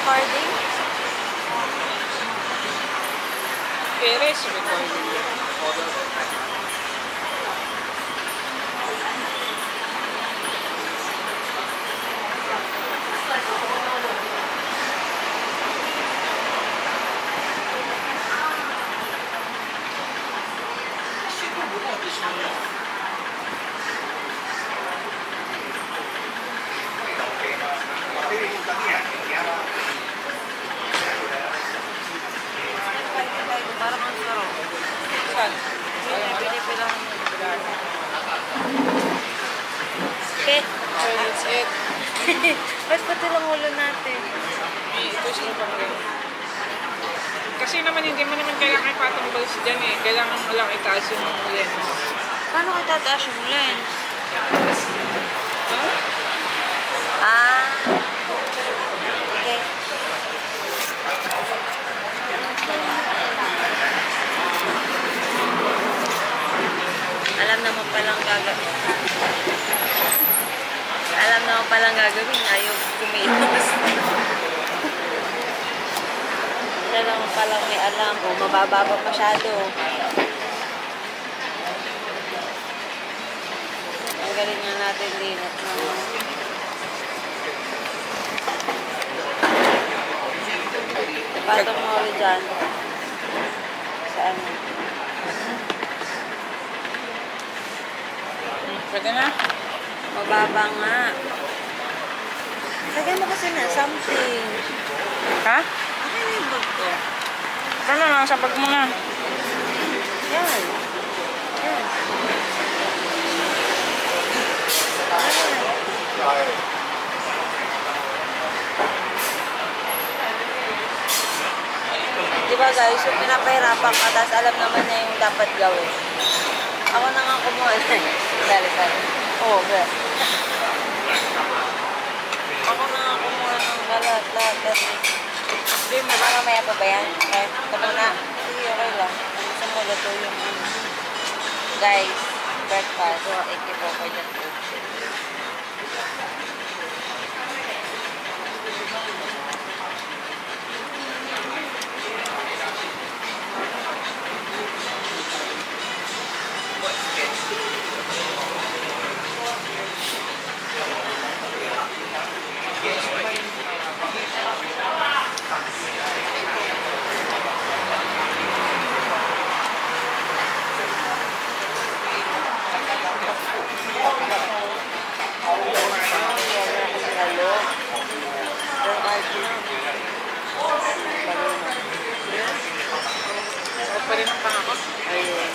recording? Perez recording. Parang ang sarap. Saan? Pinipilahan mo. Okay. That's it. Ba't pati lang ulo natin? Ito siya pang kasi naman hindi mo naman kailangan ipatambal sa dyan eh. Kailangan mo lang itaas yung lens. Paano ko tataas yung lens? Huh? Ah. Okay. Alam naman palang gagawin. Alam naman palang gagawin. Ayaw kumilos. Alam naman palang may alam. O, mababa pa masyado. Ang galing nga natin din. At ipatong mo ulit dyan. Saan? Pwede na? Mababa nga. Lagyan mo kasi na something. Ha? Ano yung bag ko? Ano na? Sa bag mo na. Yan. Yan. Diba guys, yung pinapahirapan ka, tapos alam naman niya yung dapat gawin. Ako na nga kumuha. Dali. Oo, bro. Ako na nga kumuha ng lahat. Hindi mo ba mamaya pa ba yan? Okay, ito muna. Sige, okay lang. Gusto mo luto yung guys, breakfast. So, thank you for the food. Sarap pa rin ang pangako. Ayun.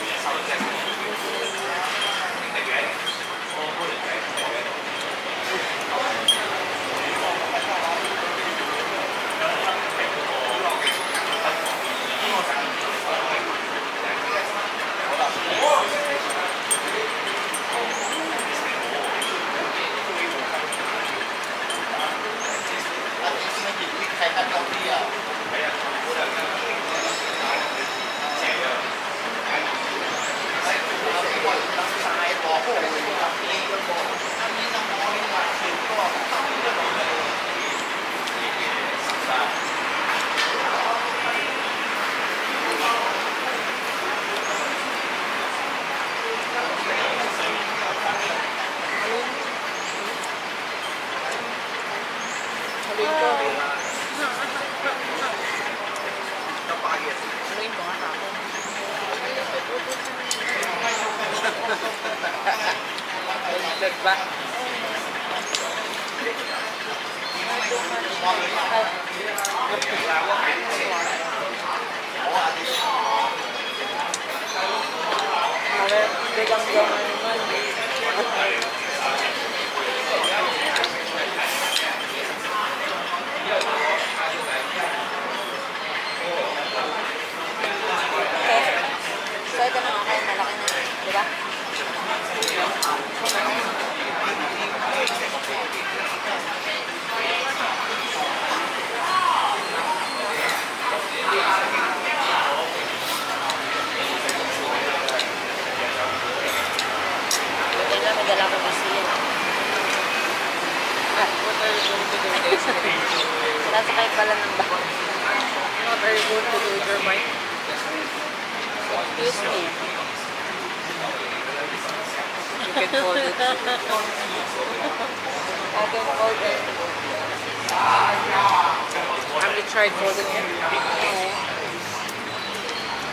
Haluin ko nga ako. Balik ba? So, ito na ako. Malaki na. Diba? May dala ko kasi yun. What are you going to do? Sasakay pala ng bus. What are you going to do with your bike? Excuse me. You can fold it. I can hold it. Have you tried folding it?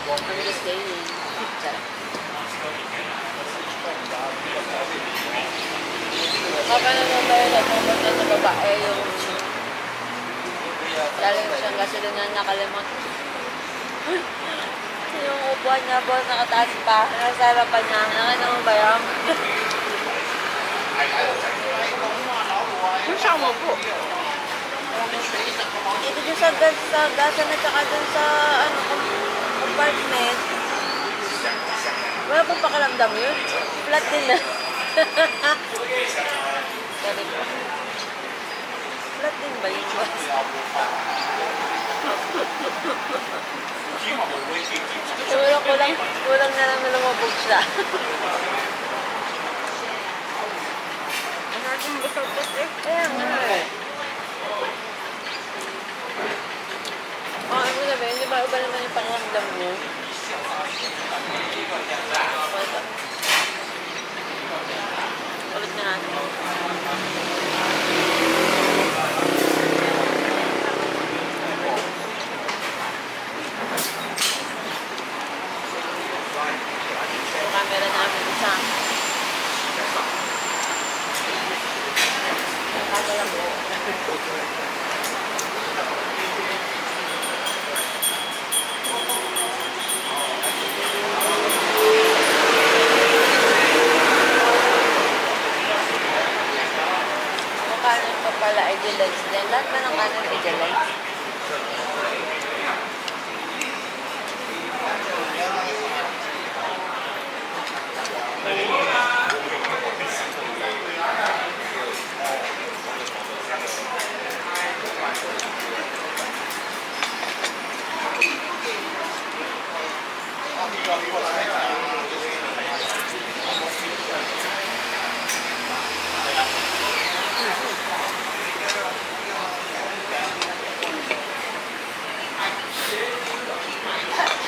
I'm just saying. Baka naman tayo sa pumunta sa babae yung galing siyang gasolina nakalimot. Yung upuan niya, boss, nakataas pa. Nasa harapan niya. Nakita mo ba yan? Kung siya mo po. Dito dyan sa gasan at saka dun sa compartment. Wala pong pakiramdam yun. Flat din na. Sorry po. Flat din ba yun, boss? Kulang na lang na lumabog siya. Ang aking basapos eh. Kaya nga eh. Ano na ba yun? Di ba iba naman yung pakiramdam niyo? Ulit na natin. Yung camera namin isa. Yung camera mo. Kanan pa pala idealize din. Lahat ba ng kanan idealize?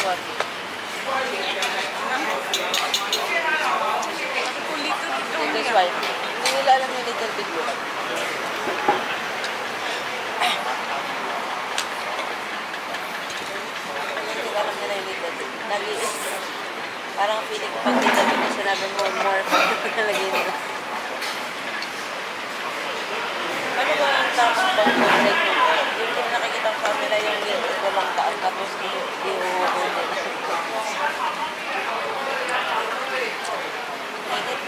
What? This one. Hindi nila alam yung little bit yun. Hindi ko alam nila yung little bit. Nag-iis. Parang feeling ko pag little bit yung sinabi more nalagay nila. Ano ba ang tamang pag-break nito? Yung nakikita ko sa nila yung walang taas tapos i-uuho nila. Init.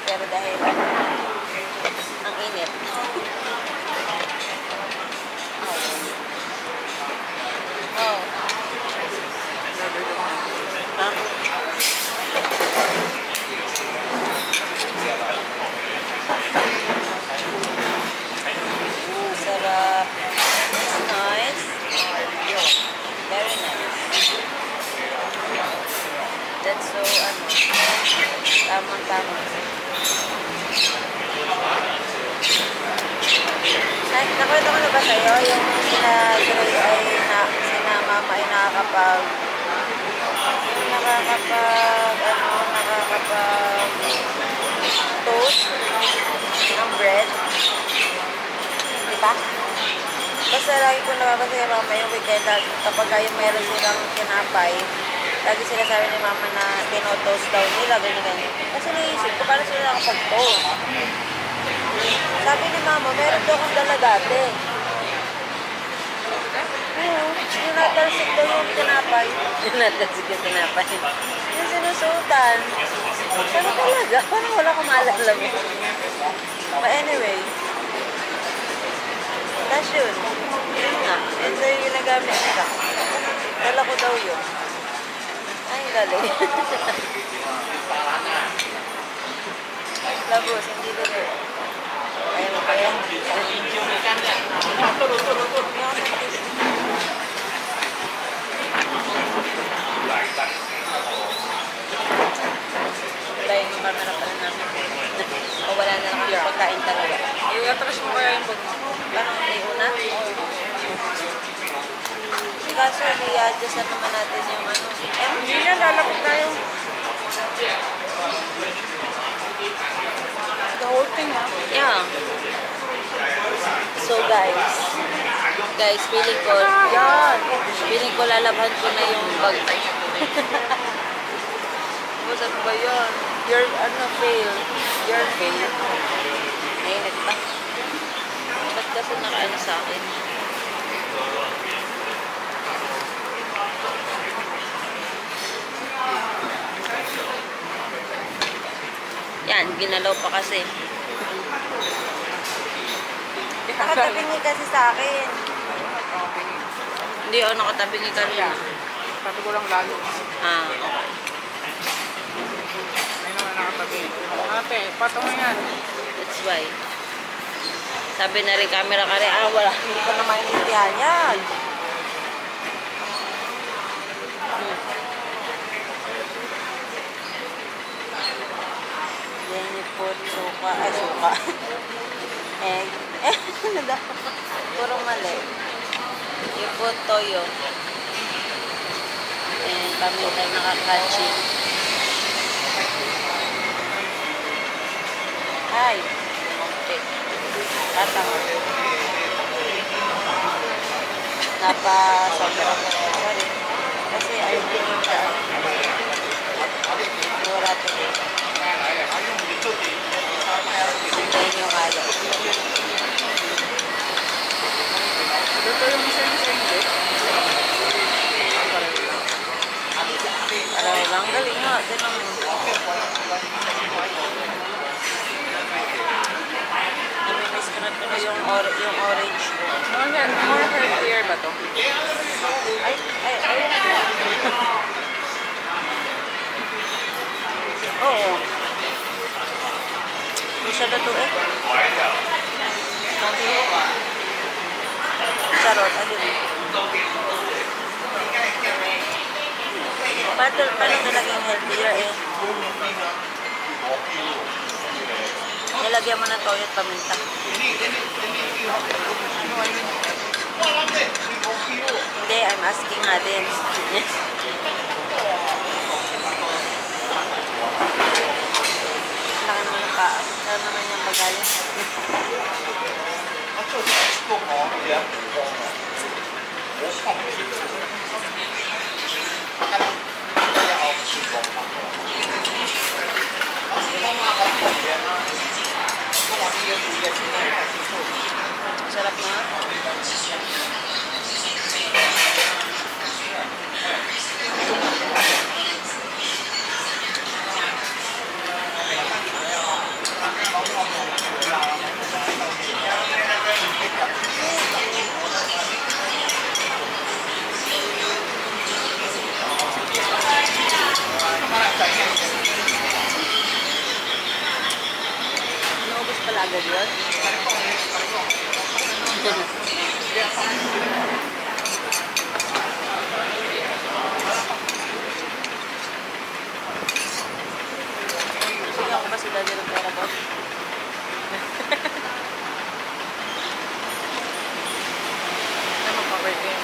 Pero dahil ang init. Oh. Ha? Sarap. Nice. Very nice. That's so, tamang-tama. Nakwento ko na ba sa'yo yung sina Grace ay sina Mama ay nakakapag toast ng bread? Diba? Basta lagi ko nababasa kay Mama yung weekend kapag yung meron silang kinapay, lagi sila sabi ni Mama na tino-toast daw nila, ganyan-ganyan. Kasi naisip ko, paano sila nakapag-toast? Sabi ni Mama, meron daw akong dala dati. Oo, yung natalsik daw yung tinapay. Yung natalsik yung tinapay. Yung sinusutan. Sabi talaga, parang wala akong maalala mo. But anyway, that's yun. Yun nga, ito yung ginagamit nila. Dala ko daw yun. Ay, galing. Labos, hindi dito. Ayan mo kaya? Tayo yung camera pala namin. O wala na lang kami pagkain talaga. I-atras mo kaya yung bag mo. Parang may una? kaso i-adjust na naman natin yung ano, CM. Hindi yan, lalapit tayo. The whole thing, ha? Yeah. So guys, feeling ko, lalabhan ko na yung bag. Masap ba yun? Your, fail. Your fail. Mainit pa. Ba't kasi nakaano sa akin? Yan, ginalaw pa kasi. Nakatabingi kasi sa akin. Hindi ako nakatabingi kanina. Sabi ko lang lalo. Ah, okay. May naman nakatabi. Ate, patong yan. That's why. Sabi na rin camera ka rin, wala. Hindi ko na maintindihan yan. Then you put suka, egg. Ano daw? Puro mali. You put toyo. And paminta nakakachi. Ay, okay. Katang. Napasobra. Sorry. Kasi ayaw din siya. Wala ito. Yan yung halo. Dito yung isa hindi. Aray lang, galing nga. Tinan mo. Namimiss ko na ito na yung orange. More healthier ba to? Ay. Oo. Isa na to eh. Charot, alin. Paano ito naging healthier eh? Nilagyan mo ng toyo at paminta. Hindi, I'm asking nga din. Laki naman yung paa. Laki naman yung pagaling. Sarap na. Naubos pala agad yun? Sige ako ba si Daddy ng pera ko? Ano magpa-birthday?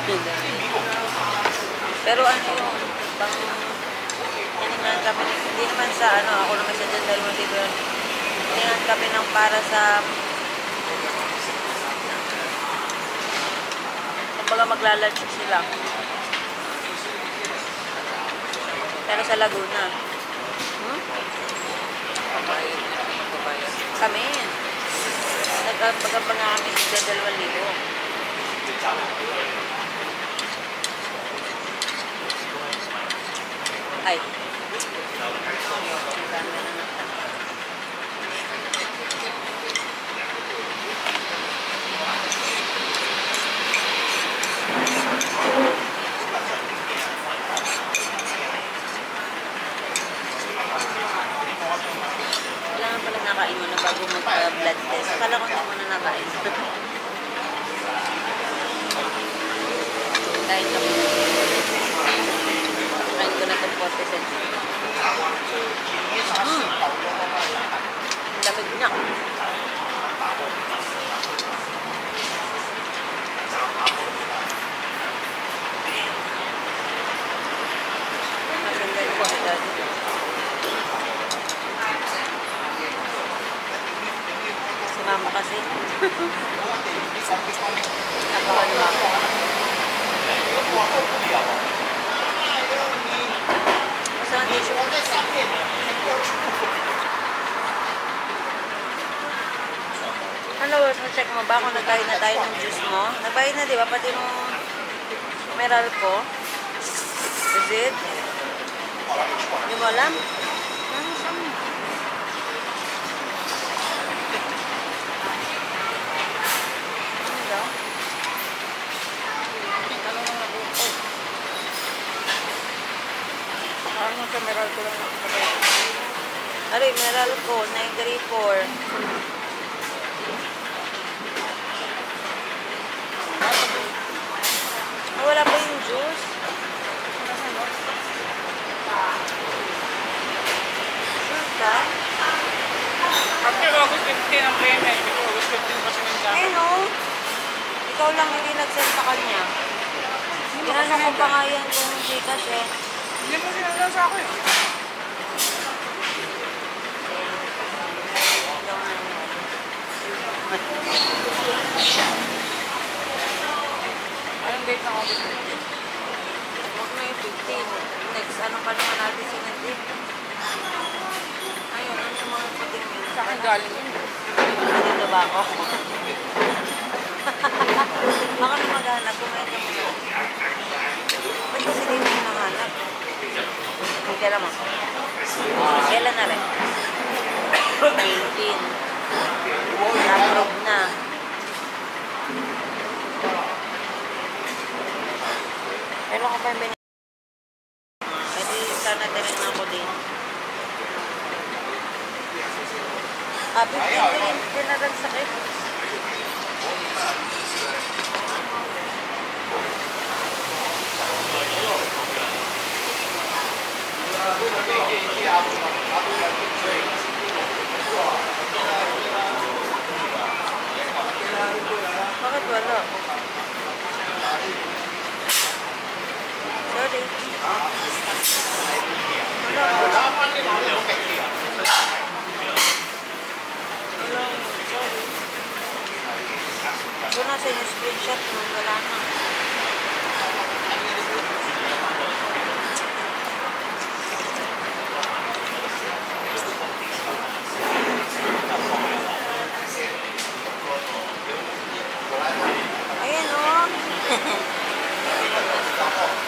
2,000. Pero ano yun? Hiningan kami, hindi naman sa ako naman sa dyan dahil dito yun. Hiningan kami ng para sa kumbaga maglalunch sila. Pero sa Laguna. Kami. Nagpagpag nga kami sa 2,000. Ay. Kailangan pala nakain mo na bago mag-blood test. Akala ko hindi mo na nakain. Kain ka mo. Kain ko na itong 40 cents. Ang lamig na. po. Daddy. Si mama kasi. Nakawan mo ako. Basta ang tissue. Ano, check mo ba kung nagbayad na tayo ng juice mo? Nagbayad na, di ba? Pati mo mineral ko. Is it? Hindi mo alam? Ano saan? Ano daw? Ano lang ako? Oh. Parang sa meral ko lang nakakabay. Aray, mineral ko, 934. Wala pa yung juice. Sure ka? After August 15 ang payment. August 15 kasi nandiyan. Eh no. Ikaw lang hindi nag-send sa kanya. Ginano ko pa nga yan kung Gcash eh. Hindi mo sinala sa akin. Anong date ng August 15? Huwag na yung 15. Next, ano pa naman natin sinunod? Ayun, ano yung mga puting yun? Sa akin galing yun. Dito ba ako? Baka na maghanap, kumain ka muna. Ba't kasi dito yung nahanap? Kailan mo? Kailan na rin? 18. Na-approve na. Pero kung pa yung binigay, pwede sana tirin ako din. 15 din na sakit. Bakit wala? Sorry. Wala. Ito na sa inyo screenshot mo. Wala na. Ayan o.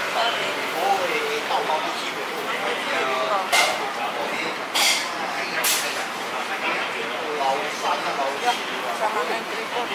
Sorry. Sama na yung tripod.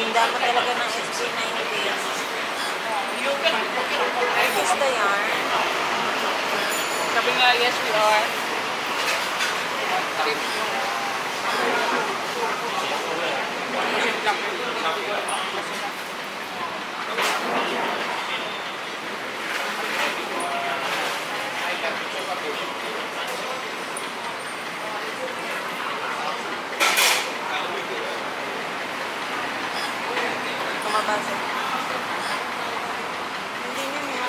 Dapat talaga ng SB19. Gusto yan. Sabi nga, yes, we are. Kumabasa. Hindi niya mga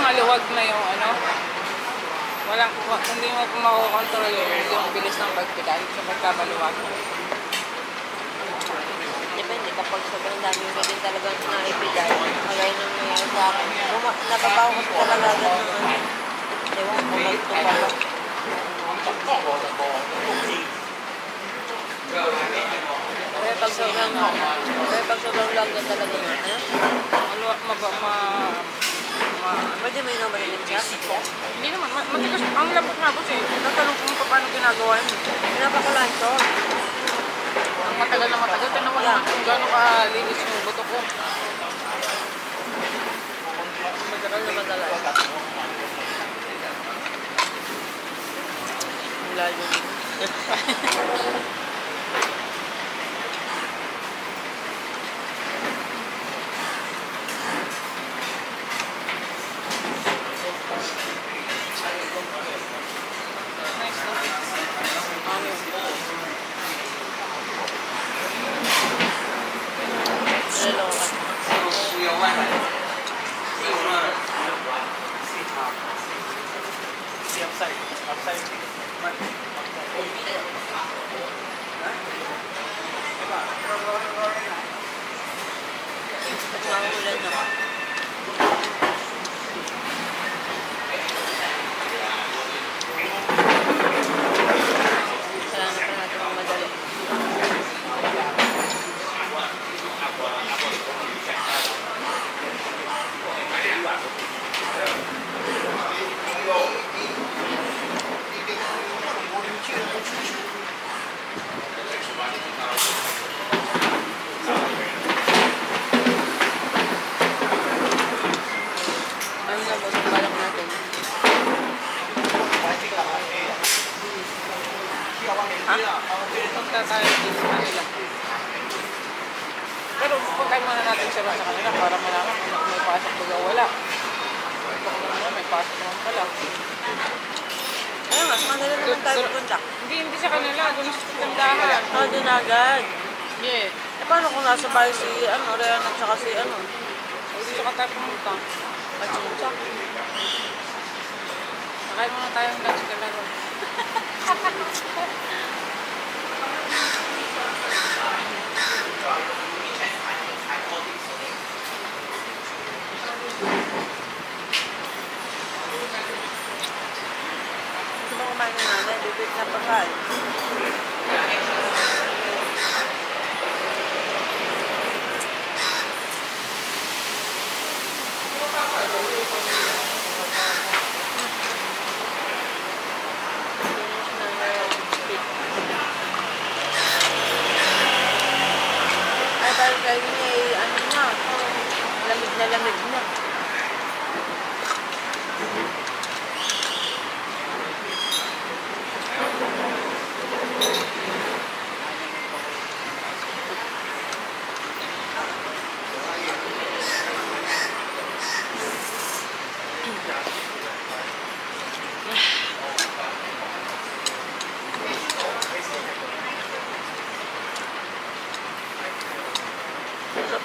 maluwag na yung ano, hindi mo makokontrol yung bilis ng pagpigay sa pagkamaluwag. Depende kapag sobrang dami mo din talagang naibigay. Kagaya nang nangyayari sa akin. Napapaw ko talaga agad ng ano. Ewan ko magtupala. Kaya pag sobrang lagyan talaga na, pwede mo inom ba rin siya? Hindi naman, matigas, ang lambot nga boss eh. Tatanong kung paano ginagawa yun. Pinapakulaan ito. Matagal na matagal. Tanong ko naman kung gano'n kalinis yung buto ko. Matagal na matagal. Wala yun. Mahulan na. Kailangan pa natin ang madali. Ano na ba itong balak natin? Punta tayo dito sa kanila. Pero puntahin muna natin sila sa kanila para malaman kung may pasok ba wala. May pasok naman pala. Ayun, mas kanila naman tayo pupunta. Hindi sa kanila. Doon sa tindahan. Doon agad. Yeah. Paano kung nasa bahay si Ryan at saka si Hindi sa tayo pumunta. at Chincha? Nakain muna tayo ng lunch ka laro. Gusto mo kumain ng nanay? Bibit na pagkain. Ay, parang kayo niya na, lamig na lamig na.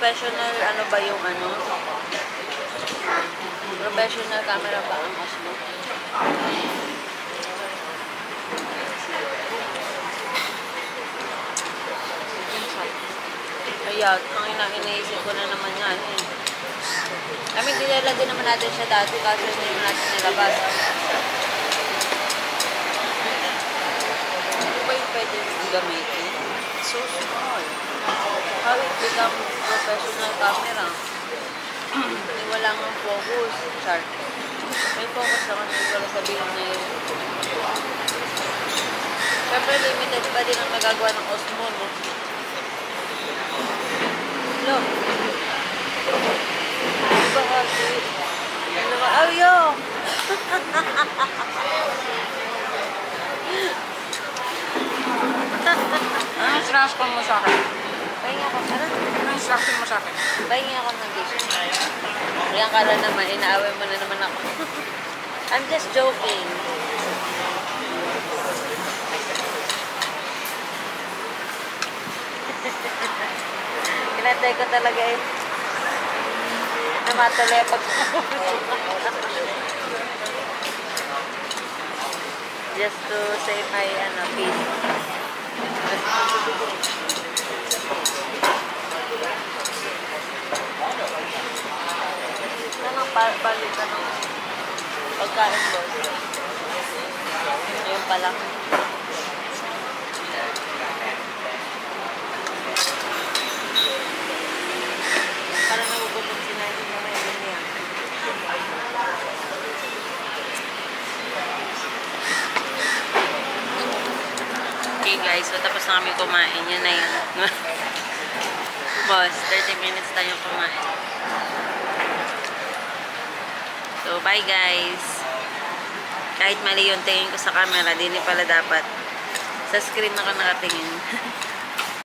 Professional, ano ba yung professional camera ba ang Osmo? Kaya, ang inaisip ko na naman yan eh. I mean, dinala din naman natin siya dati kasi hindi naman natin nilabas. Ano ba yung pwede gamitin? So small. How it become professional camera? Hindi wala nga focus. Chart. May focus naman yung wala sabihin na yun. Siyempre, limited pa din ang magagawa ng Osmo, no? Look. Diba kasi? Yo! Anong instruction mo sa akin? Pahinga ako. Anong instruction mo sa akin? Pahinga ako ng dish. Kaya ka na naman, inaaway mo na naman ako. I'm just joking. Kinatay ko talaga eh. na matuloy pag just to say my peace. Anong palitan ng pagkain ko? Ayun pala. Parang nagugutom si Nancy na ngayon niya. Okay guys, so tapos na kami kumain. Yun na yun. Boss, 30 minutes tayo kumain. So, bye guys. Kahit mali yung tingin ko sa camera, di pala dapat. Sa screen ako nakatingin.